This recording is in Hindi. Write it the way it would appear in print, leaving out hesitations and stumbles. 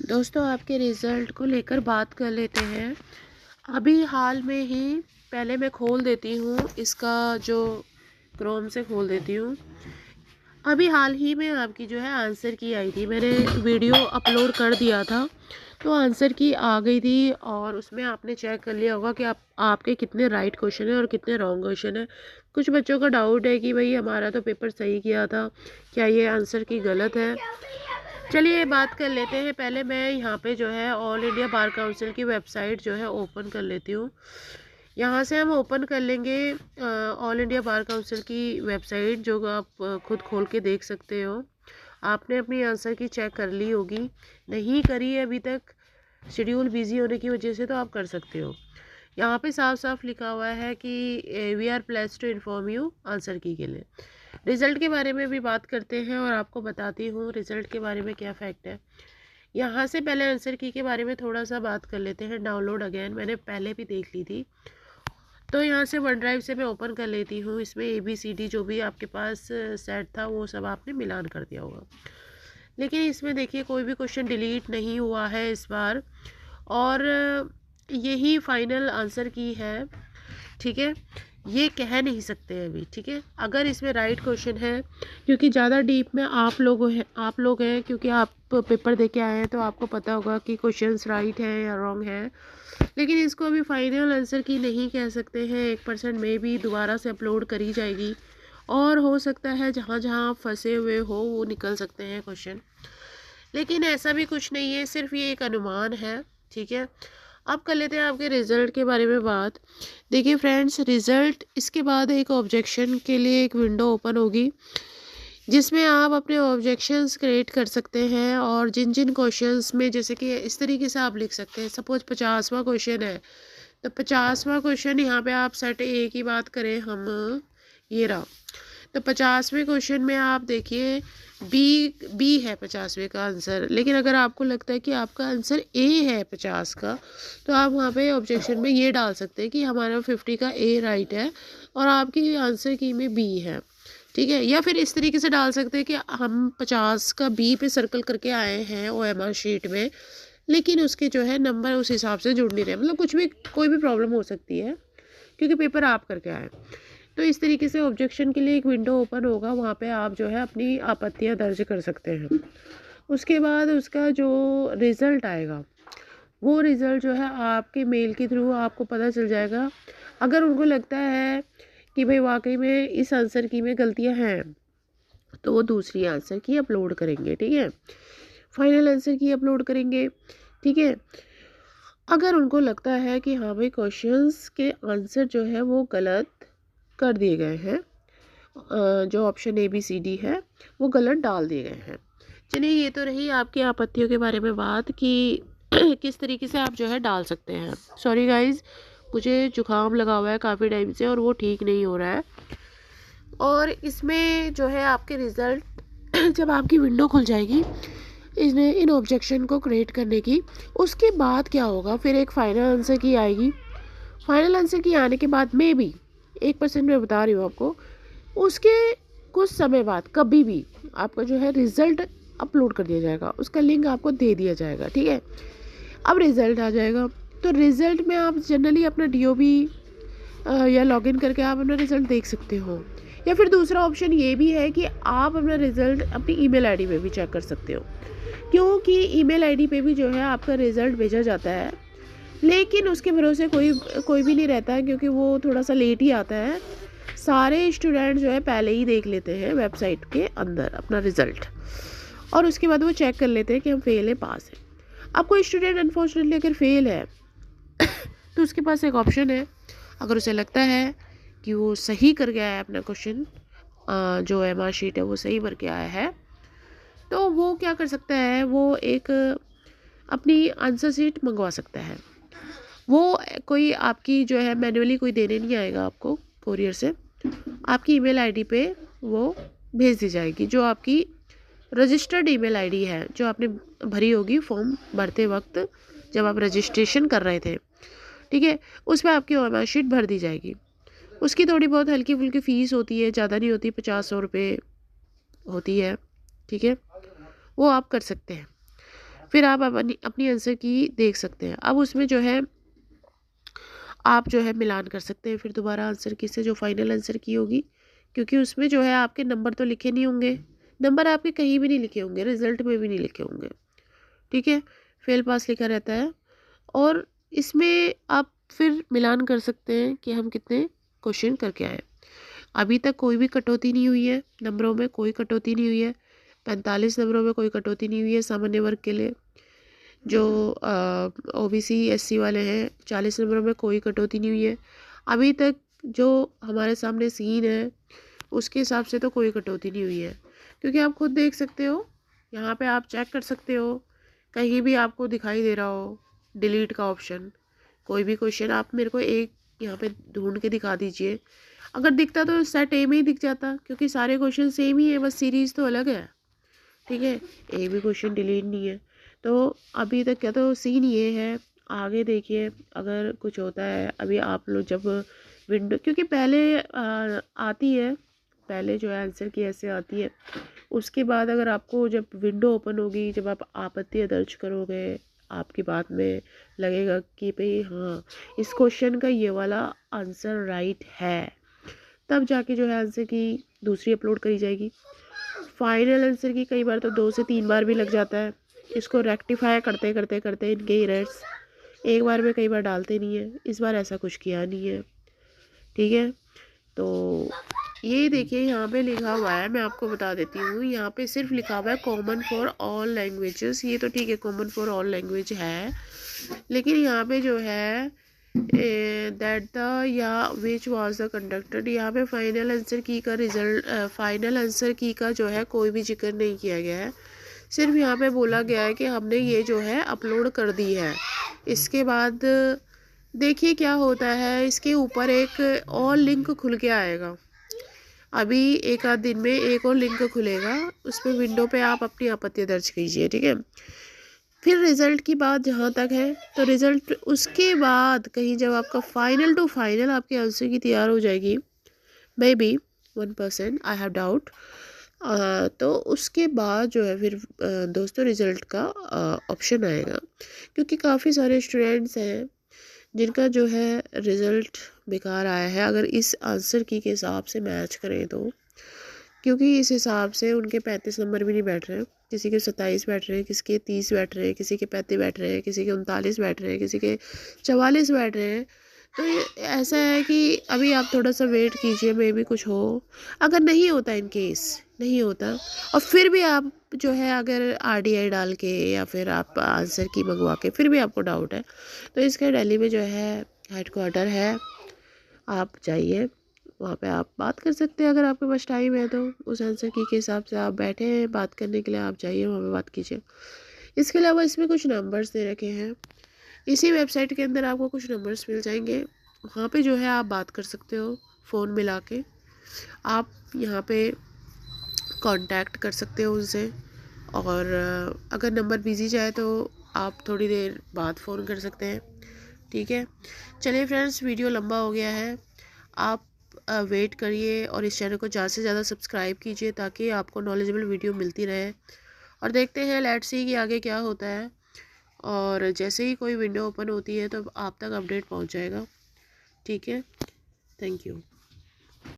दोस्तों आपके रिज़ल्ट को लेकर बात कर लेते हैं। अभी हाल में ही पहले मैं खोल देती हूँ इसका जो क्रोम से खोल देती हूँ। अभी हाल ही में आपकी जो है आंसर की आई थी, मैंने वीडियो अपलोड कर दिया था तो आंसर की आ गई थी और उसमें आपने चेक कर लिया होगा कि आपके कितने राइट क्वेश्चन है और कितने रॉन्ग क्वेश्चन है। कुछ बच्चों का डाउट है कि भाई हमारा तो पेपर सही किया था, क्या ये आंसर की गलत है। चलिए बात कर लेते हैं। पहले मैं यहाँ पे जो है ऑल इंडिया बार काउंसिल की वेबसाइट जो है ओपन कर लेती हूँ। यहाँ से हम ओपन कर लेंगे ऑल इंडिया बार काउंसिल की वेबसाइट, जो आप खुद खोल के देख सकते हो। आपने अपनी आंसर की चेक कर ली होगी, नहीं करी है अभी तक, शेड्यूल बिजी होने की वजह से, तो आप कर सकते हो। यहाँ पे साफ साफ लिखा हुआ है कि we are place to inform you answer की के लिए। रिज़ल्ट के बारे में भी बात करते हैं और आपको बताती हूँ रिज़ल्ट के बारे में क्या फ़ैक्ट है। यहाँ से पहले आंसर की के बारे में थोड़ा सा बात कर लेते हैं। डाउनलोड अगेन मैंने पहले भी देख ली थी, तो यहाँ से वन ड्राइव से मैं ओपन कर लेती हूँ। इसमें ABCD जो भी आपके पास सेट था वो सब आपने मिलान कर दिया होगा, लेकिन इसमें देखिए कोई भी क्वेश्चन डिलीट नहीं हुआ है इस बार, और यही फाइनल आंसर की है। ठीक है, ये कह नहीं सकते अभी। ठीक है, अगर इसमें राइट क्वेश्चन है, क्योंकि ज़्यादा डीप में आप लोग हैं क्योंकि आप पेपर दे के आए हैं तो आपको पता होगा कि क्वेश्चंस राइट हैं या रॉन्ग हैं। लेकिन इसको अभी फाइनल आंसर की नहीं कह सकते हैं। 1% में भी दोबारा से अपलोड करी जाएगी और हो सकता है जहाँ जहाँ आप फंसे हुए हो वो निकल सकते हैं क्वेश्चन, लेकिन ऐसा भी कुछ नहीं है, सिर्फ ये एक अनुमान है। ठीक है, अब कर लेते हैं आपके रिज़ल्ट के बारे में बात। देखिए फ्रेंड्स, रिज़ल्ट इसके बाद एक ऑब्जेक्शन के लिए एक विंडो ओपन होगी जिसमें आप अपने ऑब्जेक्शंस क्रिएट कर सकते हैं, और जिन जिन क्वेश्चंस में, जैसे कि इस तरीके से आप लिख सकते हैं। सपोज 50वां क्वेश्चन है तो 50वां क्वेश्चन यहाँ पे आप सेट ए की बात करें हम, ये रहा। तो 50वें क्वेश्चन में आप देखिए बी है 50वें का आंसर, लेकिन अगर आपको लगता है कि आपका आंसर ए है 50 का, तो आप वहाँ पे ऑब्जेक्शन में ये डाल सकते हैं कि हमारा 50 का ए राइट है और आपकी आंसर की में बी है। ठीक है, या फिर इस तरीके से डाल सकते हैं कि हम 50 का बी पे सर्कल करके आए हैं OMR शीट में, लेकिन उसके जो है नंबर उस हिसाब से जुड़ नहीं रहे। मतलब कुछ भी, कोई भी प्रॉब्लम हो सकती है क्योंकि पेपर आप करके आए। तो इस तरीके से ऑब्जेक्शन के लिए एक विंडो ओपन होगा, वहाँ पे आप जो है अपनी आपत्तियाँ दर्ज कर सकते हैं। उसके बाद उसका जो रिज़ल्ट आएगा, वो रिज़ल्ट जो है आपके मेल के थ्रू आपको पता चल जाएगा। अगर उनको लगता है कि भाई वाकई में इस आंसर की में गलतियाँ हैं, तो वो दूसरी आंसर की अपलोड करेंगे। ठीक है, फाइनल आंसर की अपलोड करेंगे। ठीक है, अगर उनको लगता है कि हाँ भाई क्वेश्चंस के आंसर जो है वो गलत कर दिए गए हैं, जो ऑप्शन ABCD है वो गलत डाल दिए गए हैं। चलिए, ये तो रही आपकी आपत्तियों के बारे में बात कि किस तरीके से आप जो है डाल सकते हैं। सॉरी गाइज, मुझे जुकाम लगा हुआ है काफ़ी टाइम से और वो ठीक नहीं हो रहा है। और इसमें जो है आपके रिज़ल्ट जब आपकी विंडो खुल जाएगी इसने इन ऑब्जेक्शन को क्रिएट करने की, उसके बाद क्या होगा, फिर एक फाइनल आंसर की आएगी। फाइनल आंसर की आने के बाद में भी 1% मैं बता रही हूँ आपको, उसके कुछ समय बाद कभी भी आपका जो है रिज़ल्ट अपलोड कर दिया जाएगा, उसका लिंक आपको दे दिया जाएगा। ठीक है, अब रिज़ल्ट आ जाएगा तो रिज़ल्ट में आप जनरली अपना DOB या लॉगिन करके आप अपना रिज़ल्ट देख सकते हो, या फिर दूसरा ऑप्शन ये भी है कि आप अपना रिज़ल्ट अपनी ईमेल आईडी पे भी चेक कर सकते हो, क्योंकि ईमेल आईडी पे भी जो है आपका रिज़ल्ट भेजा जाता है, लेकिन उसके भरोसे कोई भी नहीं रहता है क्योंकि वो थोड़ा सा लेट ही आता है। सारे स्टूडेंट जो है पहले ही देख लेते हैं वेबसाइट के अंदर अपना रिज़ल्ट, और उसके बाद वो चेक कर लेते हैं कि हम फेल है पास है। अब कोई स्टूडेंट अनफॉर्चुनेटली अगर फेल है तो उसके पास एक ऑप्शन है, अगर उसे लगता है कि वो सही कर गया है अपना क्वेश्चन, जो OMR शीट है वो सही भर के आया है, तो वो क्या कर सकता है, वो एक अपनी आंसर शीट मंगवा सकता है। वो कोई आपकी जो है मैन्युअली कोई देने नहीं आएगा आपको, कोरियर से आपकी ईमेल आईडी पे वो भेज दी जाएगी, जो आपकी रजिस्टर्ड ईमेल आईडी है, जो आपने भरी होगी फॉर्म भरते वक्त जब आप रजिस्ट्रेशन कर रहे थे। ठीक है, उस पर आपकी OMR शीट भर दी जाएगी। उसकी थोड़ी बहुत हल्की फुल्की फ़ीस होती है, ज़्यादा नहीं होती, 50-100 रुपये होती है। ठीक है, वो आप कर सकते हैं। फिर आप अपनी अपनी आंसर की देख सकते हैं। अब उसमें जो है आप जो है मिलान कर सकते हैं फिर दोबारा आंसर की से जो फाइनल आंसर की होगी, क्योंकि उसमें जो है आपके नंबर तो लिखे नहीं होंगे, नंबर आपके कहीं भी नहीं लिखे होंगे, रिजल्ट में भी नहीं लिखे होंगे, ठीक है, फेल पास लिखा रहता है। और इसमें आप फिर मिलान कर सकते हैं कि हम कितने क्वेश्चन करके आए। अभी तक कोई भी कटौती नहीं हुई है, नंबरों में कोई कटौती नहीं हुई है, 45 नंबरों में कोई कटौती नहीं हुई है सामान्य वर्ग के लिए। जो ओबीसी एससी वाले हैं 40 नंबरों में कोई कटौती नहीं हुई है। अभी तक जो हमारे सामने सीन है उसके हिसाब से तो कोई कटौती नहीं हुई है, क्योंकि आप खुद देख सकते हो, यहाँ पे आप चेक कर सकते हो, कहीं भी आपको दिखाई दे रहा हो डिलीट का ऑप्शन, कोई भी क्वेश्चन आप मेरे को एक यहाँ पे ढूंढ के दिखा दीजिए। अगर दिखता तो सेट ए में ही दिख जाता, क्योंकि सारे क्वेश्चन सेम ही है, बस सीरीज़ तो अलग है, ठीक है, एक भी क्वेश्चन डिलीट नहीं है। तो अभी तक क्या तो सीन ये है, आगे देखिए अगर कुछ होता है। अभी आप लोग जब विंडो, क्योंकि पहले आती है, पहले जो है आंसर की ऐसे आती है, उसके बाद अगर आपको जब विंडो ओपन होगी, जब आप आपत्ति दर्ज करोगे, आपकी बात में लगेगा कि भाई हाँ इस क्वेश्चन का ये वाला आंसर राइट है, तब जाके जो है आंसर की दूसरी अपलोड करी जाएगी। फाइनल आंसर की कई बार तो 2 से 3 बार भी लग जाता है, इसको रेक्टिफाई करते करते करते इनके एरर्स एक बार में कई बार डालते नहीं है, इस बार ऐसा कुछ किया नहीं है, ठीक है। तो ये देखिए यहाँ पे लिखा हुआ है, मैं आपको बता देती हूँ, यहाँ पे सिर्फ लिखा हुआ है कॉमन फॉर ऑल लैंग्वेजेस। ये तो ठीक है, कॉमन फॉर ऑल लैंग्वेज है, लेकिन यहाँ पे जो है दैट द या विच वाज द कंडक्टेड, यहाँ पे फाइनल आंसर की का रिजल्ट, फाइनल आंसर की का जो है कोई भी जिक्र नहीं किया गया है, सिर्फ यहाँ पे बोला गया है कि हमने ये जो है अपलोड कर दी है। इसके बाद देखिए क्या होता है, इसके ऊपर एक और लिंक खुल के आएगा, अभी एक आध दिन में एक और लिंक खुलेगा, उस पर विंडो पे आप अपनी आपत्ति दर्ज कीजिए, ठीक है। फिर रिज़ल्ट की बात जहाँ तक है, तो रिज़ल्ट उसके बाद कहीं जब आपका फाइनल टू फाइनल आपके आंसर की तैयार हो जाएगी, may be 1% I have doubt, तो उसके बाद जो है फिर दोस्तों रिज़ल्ट का ऑप्शन आएगा, क्योंकि काफ़ी सारे स्टूडेंट्स हैं जिनका जो है रिज़ल्ट बेकार आया है, अगर इस आंसर की के हिसाब से मैच करें तो, क्योंकि इस हिसाब से उनके 35 नंबर भी नहीं बैठ रहे हैं, किसी के 27 बैठ रहे हैं, किसी के 30 बैठ रहे हैं, किसी के 35 बैठ रहे हैं, किसी के 39 बैठ रहे हैं, किसी के 44 बैठ रहे हैं। तो ये ऐसा है कि अभी आप थोड़ा सा वेट कीजिए, मे भी कुछ हो, अगर नहीं होता इन केस नहीं होता, और फिर भी आप जो है अगर आरडीआई डाल के या फिर आप आंसर की मंगवा के फिर भी आपको डाउट है, तो इसका दिल्ली में जो है हेडक्वार्टर है, आप जाइए, वहाँ पे आप बात कर सकते हैं, अगर आपके पास टाइम है तो उस आंसर की के हिसाब से आप बैठे हैं बात करने के लिए, आप जाइए वहाँ पे बात कीजिए। इसके अलावा इसमें कुछ नंबर्स दे रखे हैं, इसी वेबसाइट के अंदर आपको कुछ नंबर्स मिल जाएंगे, वहाँ पे जो है आप बात कर सकते हो, फ़ोन मिला के आप यहाँ पे कांटेक्ट कर सकते हो उनसे, और अगर नंबर बिजी जाए तो आप थोड़ी देर बाद फ़ोन कर सकते हैं, ठीक है। चलिए फ्रेंड्स, वीडियो लंबा हो गया है, आप वेट करिए और इस चैनल को ज़्यादा से ज़्यादा सब्सक्राइब कीजिए ताकि आपको नॉलेजेबल वीडियो मिलती रहे, और देखते हैं लेट्स सी कि आगे क्या होता है, और जैसे ही कोई विंडो ओपन होती है तो आप तक अपडेट पहुंच जाएगा, ठीक है। Thank you.